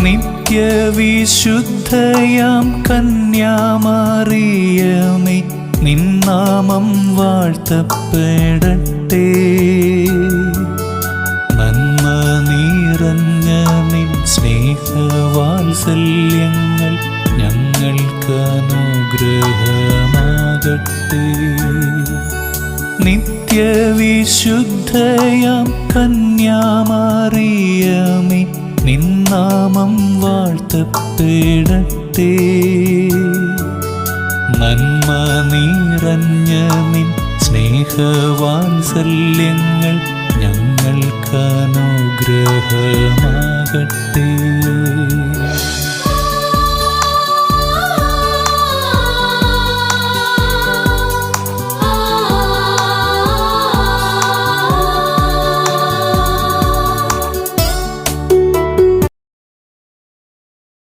നിത്യവിശുദ്ധയാം കന്യാമറിയമേ, നിൻ നാമം വാഴ്ത്തപ്പെടട്ടെ. നന്മ നിറഞ്ഞ നിൻ സ്നേഹവാത്സല്യങ്ങൾ ഞങ്ങൾക്ക് അനുഗ്രഹമാകട്ടെ. നിത്യവിശുദ്ധയാം കന്യാമറിയമേ, നിൻ നാമം വാഴ്ത്തപ്പെടട്ടെ. നന്മ നിറഞ്ഞ നിൻ സ്നേഹവാത്സല്യങ്ങൾ ഞങ്ങൾക്ക് അനുഗ്രഹമാകട്ടെ.